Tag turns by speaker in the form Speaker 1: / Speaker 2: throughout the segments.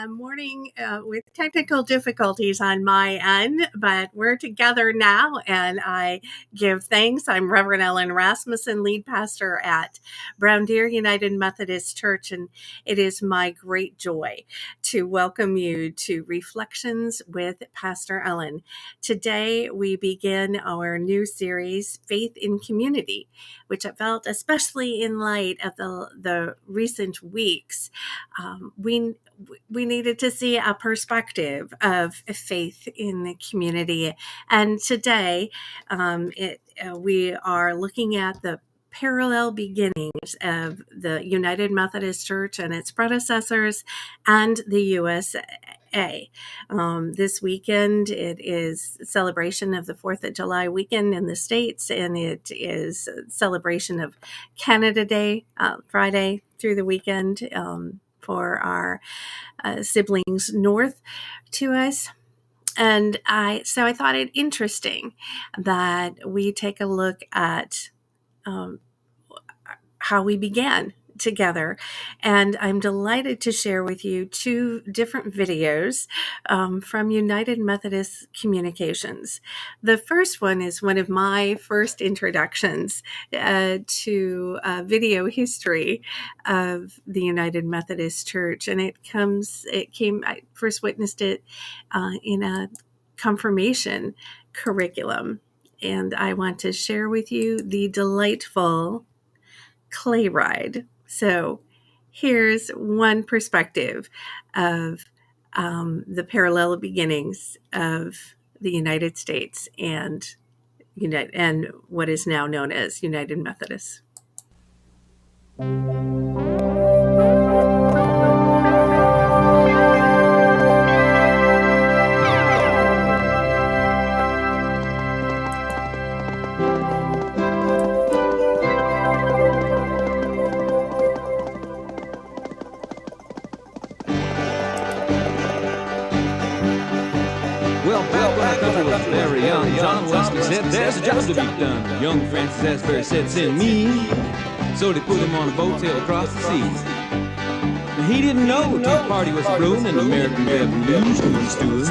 Speaker 1: morning with technical difficulties on my end, but we're together now, and I give thanks. I'm Reverend Ellen Rasmussen, lead pastor at Brown Deer United Methodist Church, and it is my great joy to welcome you to Reflections with Pastor Ellen. Today, we begin our new series, Faith in Community, which I felt, especially in light of the recent weeks, we needed to see a perspective of faith in the community. And today, we are looking at the parallel beginnings of the United Methodist Church and its predecessors and the USA. This weekend, it is celebration of the 4th of July weekend in the States, and it is a celebration of Canada Day, Friday through the weekend for our siblings north to us. And I thought it interesting that we take a look at how we began together. And I'm delighted to share with you two different videos from United Methodist Communications. The first one is one of my first introductions to video history of the United Methodist Church. And I first witnessed it in a confirmation curriculum. And I want to share with you the delightful Clayride. So here's one perspective of the parallel beginnings of the United States and what is now known as United Methodists.
Speaker 2: Very young, John Wesley said, there's a job to be done. Young Francis Asbury said, send me. So they put him on a boat, sailed across the seas. And he didn't know the Tea Party was brewing and the American Revolution was stewing.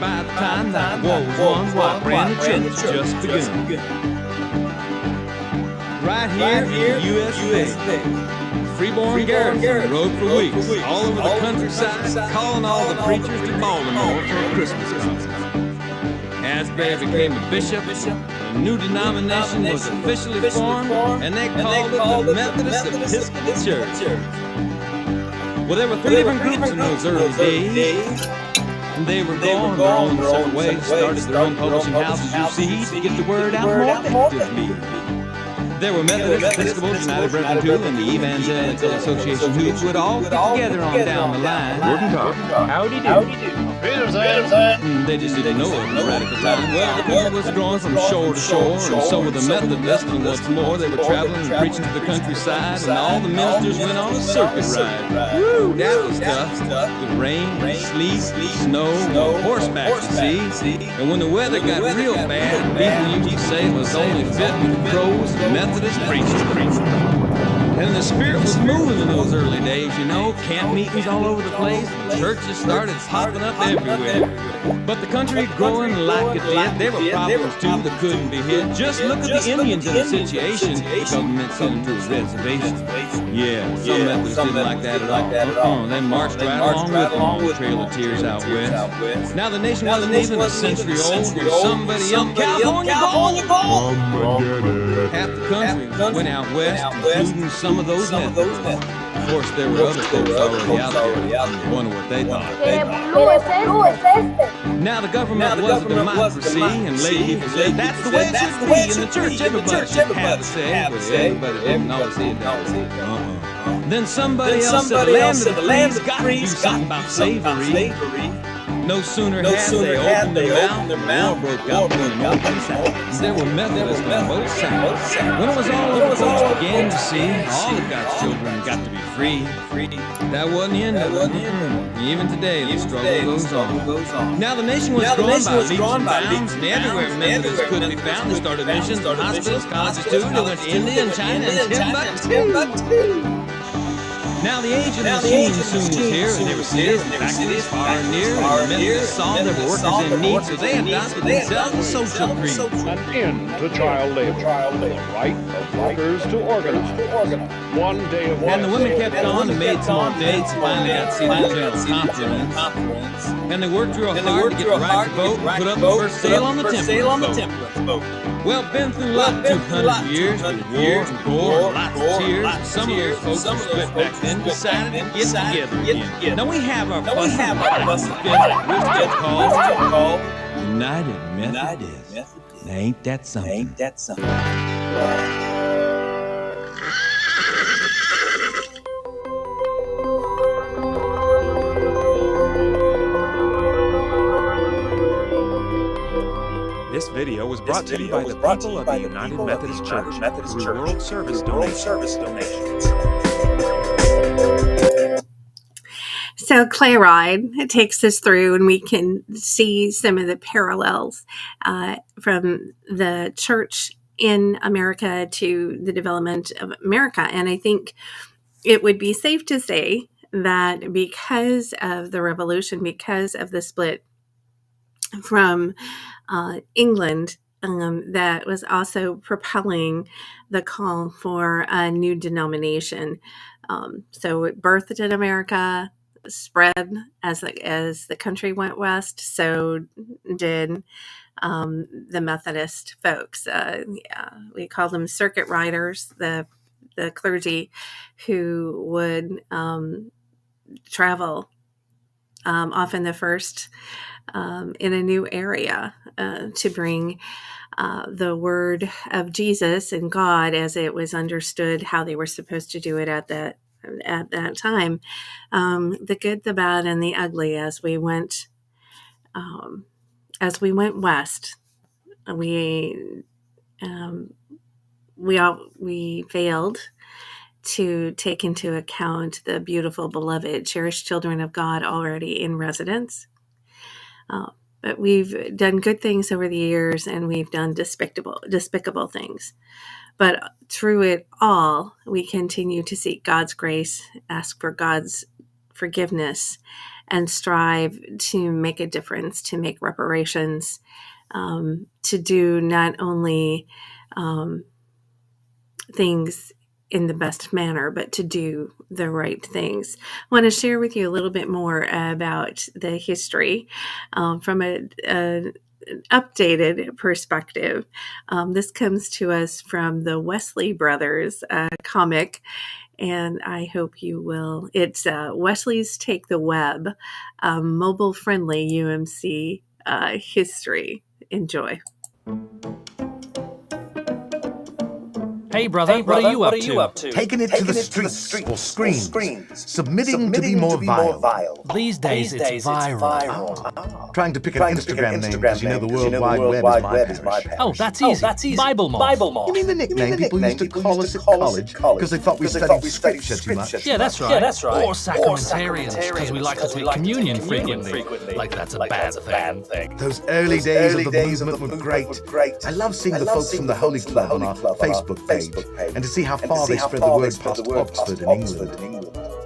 Speaker 2: By the time that war was won, while brand new church just begun. Right here in the USA. Freeborn garrison rode for weeks all over the countryside, calling all the preachers to Baltimore for a Christmas concert. Asbury became a bishop, a new denomination was officially formed, and they called it the Methodist Episcopal Church. Well, there were three different groups in those early days, and they were going their own separate ways, started their own publishing houses, you see, to get the word out more effectively. There were Methodist, Episcopals, United Brethren too, and the Evangelical Association who would all get together on down the line.
Speaker 3: Howdy do.
Speaker 2: They just didn't know it right at the time. Well, the people was growing from shore to shore, and so were the Methodists, and what's more, they were traveling and preaching to the countryside, and all the ministers went on a circuit ride. Woo, that was tough. With rain, sleet, snow, horseback, you see. And when the weather got real bad, people used to say it was only fit for the pros and Methodist preachers. And the Spirit was moving in those early days, you know, camp meetings all over the place, churches started popping up everywhere. But the country growing like it did, there were problems too that couldn't be hid. Just look at the Indians in the situation, the government sent them to a reservation. Yeah, some Methodists didn't like that at all. They marched right along with them on the Trail of Tears out west. Now the nation wasn't even a century old when somebody yelled, California gold! Half the country went out west, including some of those Methodists. Of course, there were other folks already out there. I wonder what they thought. Now, the government was a democracy, and lay people said, that's the way it should be. In the church, everybody should have a say, but everybody didn't always see it that way. Then somebody else said, the land of the free got to do something about slavery. No sooner had they opened their mouth, war broke out from the north and south. There were Methodists on both sides. When it was all over, folks began to see all of God's children got to be free. That wasn't the end of it. Even today, the struggle goes on. Now the nation was drawn by leaps and bounds, and everywhere Methodists couldn't be found, they started missions, hospitals, colleges too. They went to India and China and Timbuktu. Now the age of the machine soon was here, and they were cities and factories far and near, and the Methodists saw there were workers in need, so they adopted themselves a social creed.
Speaker 4: An end to child labor. The right of workers to organize. One day of
Speaker 2: And the women kept on and made some more dates, and finally got to see the General Conference. And they worked real hard to get the right to vote and put up the first sale on the temperance vote. Well, been through like 200 years with war and gore, lots of tears, and some of those folks who split back then decided to get together again. Now we have our fuss and fight called United Methodist. Now ain't that something?
Speaker 5: This video was brought to you by the people of the United Methodist Church through World Service donations.
Speaker 1: So Clayride takes us through, and we can see some of the parallels from the church in America to the development of America. And I think it would be safe to say that because of the revolution, because of the split from England, that was also propelling the call for a new denomination. So it birthed in America, spread as the country went west. So did the Methodist folks. We call them circuit riders, the clergy who would travel, often the first in a new area, to bring the word of Jesus and God as it was understood, how they were supposed to do it at that time. The good, the bad, and the ugly. As we went west, we failed to take into account the beautiful, beloved, cherished children of God already in residence. But we've done good things over the years, and we've done despicable things. But through it all, we continue to seek God's grace, ask for God's forgiveness, and strive to make a difference, to make reparations, to do not only things in the best manner, but to do the right things. I want to share with you a little bit more about the history from an updated perspective. This comes to us from the Wesley Brothers comic, and I hope you will. It's Wesley's Take the Web, mobile-friendly UMC history. Enjoy.
Speaker 6: Hey, brother, what are you up to?
Speaker 7: Taking it to the streets or screens. Submitting to be more vile.
Speaker 6: These days, it's viral.
Speaker 7: Trying to pick an Instagram name because you know the World Wide Web is my parish.
Speaker 6: Oh, that's easy. Bible Moth.
Speaker 7: You mean the nickname people used to call us at college because they thought we studied scripture too much?
Speaker 6: Yeah, that's right. Or sacramentarians, because we like to take communion frequently. Like that's a bad thing.
Speaker 7: Those early days of the movement were great. I love seeing the folks from the Holy Club on our Facebook page, and to see how far they spread the word past Oxford in England.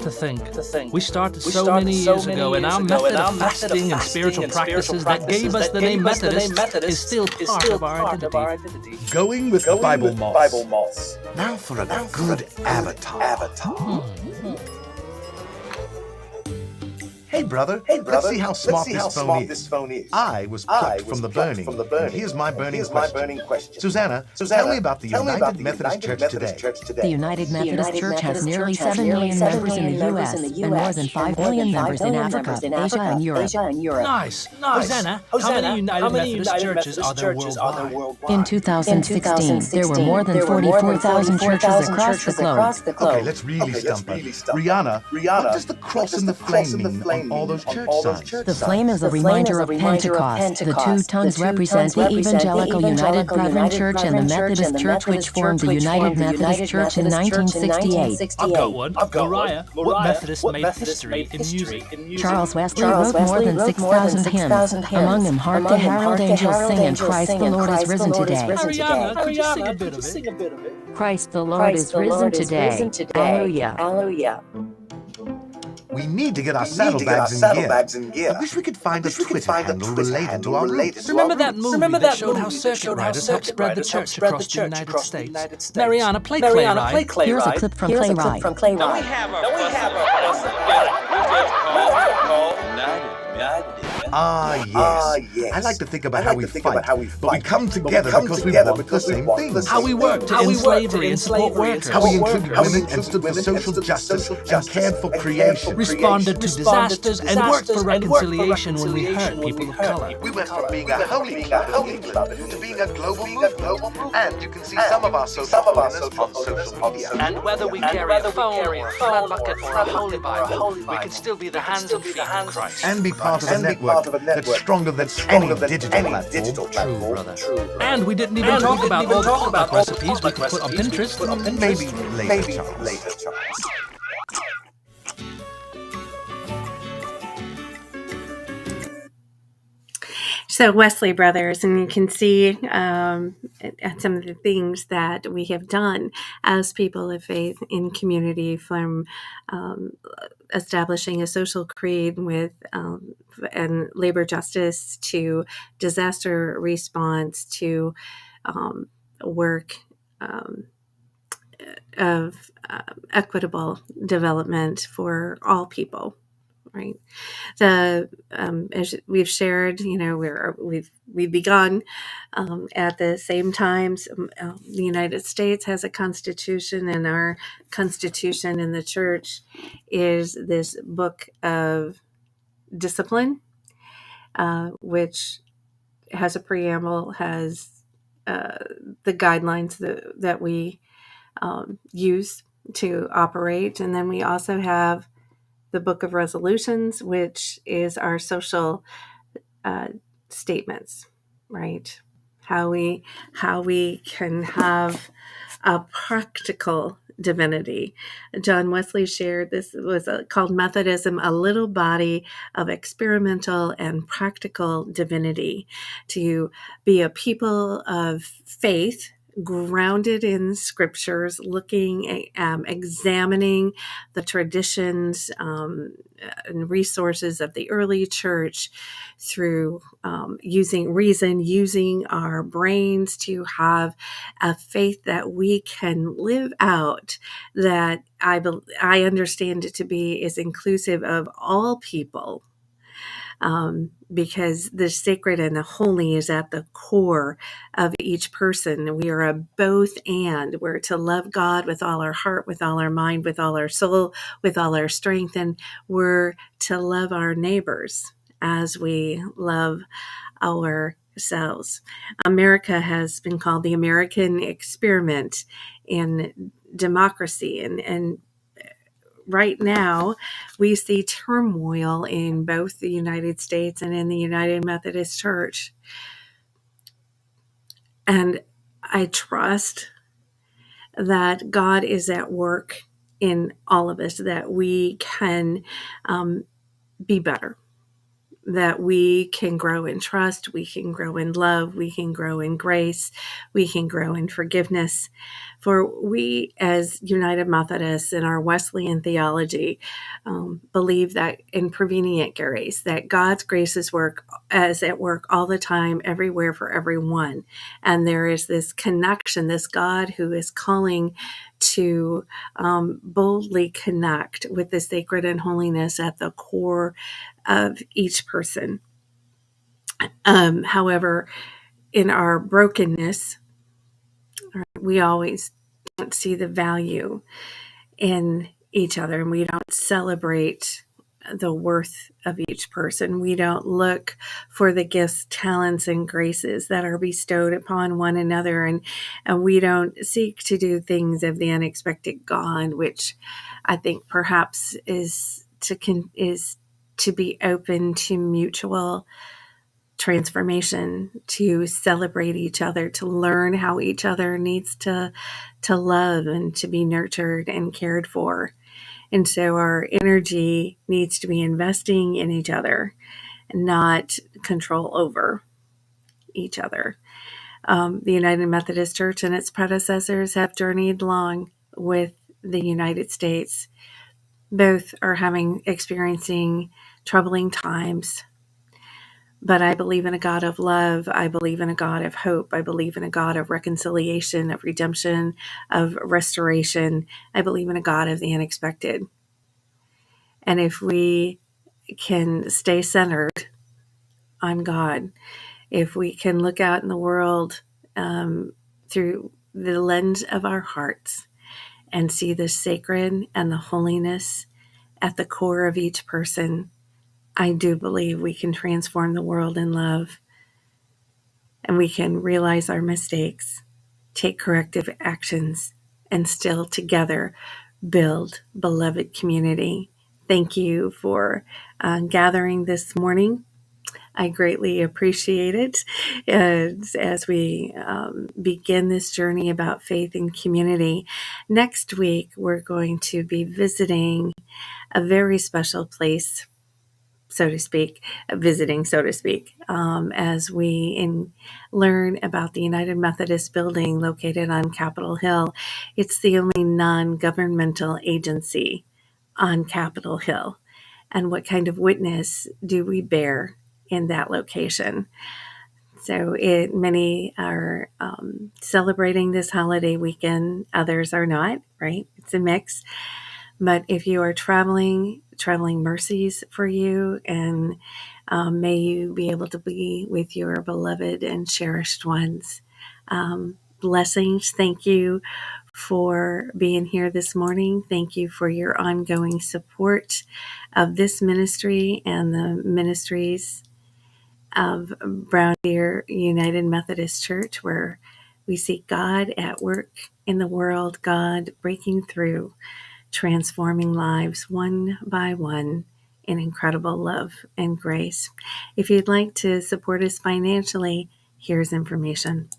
Speaker 6: To think, we started so many years ago, and our method of fasting and spiritual practices that gave us the name Methodist is still part of our identity.
Speaker 7: Going with Bible moths. Now for a good avatar. Hey brother, let's see how smart this phone is. I was plucked from the burning, and here's my burning question. Susanna, tell me about the United Methodist Church today.
Speaker 8: The United Methodist Church has nearly 7 million members in the U.S. and more than 5 million members in Africa, Asia, and Europe.
Speaker 6: Nice. Hosanna, how many United Methodist churches are there worldwide?
Speaker 8: In 2016, there were more than 44,000 churches across the globe.
Speaker 7: Okay, let's really stump us. Rihanna, what does the cross and the flame mean on all those church signs?
Speaker 8: The flame is a reminder of Pentecost. The two tongues represent the Evangelical United Brethren Church and the Methodist Church, which formed the United Methodist Church in 1968.
Speaker 6: I've got one. Mariah, what Methodist made history in music?
Speaker 8: Charles Wesley wrote more than 6,000 hymns. Among them, Hark the Herald Angels Sing and Christ the Lord is Risen Today.
Speaker 6: Ariana, could you sing a bit of it?
Speaker 8: Christ the Lord is risen today. Alleluia.
Speaker 7: We need to get our saddlebags in gear. I wish we could find a Twitter handle related to our roots.
Speaker 6: Remember that movie that showed how circuit riders helped spread the church across the United States? Mariana, play Clayride.
Speaker 8: Here's a clip from Clayride.
Speaker 3: Now we have
Speaker 7: Ah, yes. I like to think about how we fight, but we come together because we want the same things.
Speaker 6: How we worked to end slavery and support workers.
Speaker 7: How we included women and stood for social justice and cared for creation.
Speaker 6: Responded to disasters and worked for reconciliation when we hurt people of color.
Speaker 7: We went from being a holy club to being a global movement. And you can see some of our social holiness on social media.
Speaker 6: And whether we carry a phone or a flat bucket or a holy Bible, we can still be the hands and feet of Christ.
Speaker 7: And be part of a network that's stronger than any digital platform.
Speaker 6: True, brother. And we didn't even talk about all the pop-up recipes we could put on Pinterest.
Speaker 7: Maybe later, Charles.
Speaker 1: So Wesley Brothers, and you can see some of the things that we have done as people of faith in community, from establishing a social creed with and labor justice to disaster response to work of equitable development for all people. Right. As we've shared, we've begun at the same times. The United States has a constitution, and our constitution in the church is this book of discipline, which has a preamble, has the guidelines that we use to operate, and then we also have the Book of Resolutions, which is our social statements, right? How we can have a practical divinity. John Wesley shared this was called Methodism, a little body of experimental and practical divinity, to be a people of faith, grounded in scriptures, looking at examining the traditions and resources of the early church through using reason, using our brains to have a faith that we can live out, that I understand it to be is inclusive of all people. Because the sacred and the holy is at the core of each person. We are a both and. We're to love God with all our heart, with all our mind, with all our soul, with all our strength, and we're to love our neighbors as we love ourselves. America has been called the American experiment in democracy, and right now, we see turmoil in both the United States and in the United Methodist Church. And I trust that God is at work in all of us, that we can be better, that we can grow in trust, we can grow in love, we can grow in grace, we can grow in forgiveness. For we, as United Methodists in our Wesleyan theology, believe that in prevenient grace, that God's grace is at work all the time, everywhere, for everyone. And there is this connection, this God who is calling to boldly connect with the sacred and holiness at the core of each person. However, in our brokenness, we always don't see the value in each other, and we don't celebrate the worth of each person. We don't look for the gifts, talents, and graces that are bestowed upon one another, and we don't seek to do things of the unexpected God, which I think perhaps is to be open to mutual transformation, to celebrate each other, to learn how each other needs to love and to be nurtured and cared for. And so our energy needs to be investing in each other and not control over each other. The United Methodist Church and its predecessors have journeyed long with the United States Both are experiencing troubling times. But I believe in a God of love. I believe in a God of hope. I believe in a God of reconciliation, of redemption, of restoration. I believe in a God of the unexpected. And if we can stay centered on God, if we can look out in the world through the lens of our hearts and see the sacred and the holiness at the core of each person, I do believe we can transform the world in love, and we can realize our mistakes, take corrective actions, and still together build beloved community. Thank you for gathering this morning. I greatly appreciate it as we begin this journey about faith and community. Next week, we're going to be visiting a very special place, so to speak, as we learn about the United Methodist building located on Capitol Hill. It's the only non-governmental agency on Capitol Hill. And what kind of witness do we bear in that location? So many are celebrating this holiday weekend. Others are not, right? It's a mix. But if you are traveling mercies for you, and may you be able to be with your beloved and cherished ones. Blessings. Thank you for being here this morning. Thank you for your ongoing support of this ministry and the ministries of Brown Deer United Methodist Church, where we see God at work in the world, God breaking through, transforming lives one by one in incredible love and grace. If you'd like to support us financially, here's information.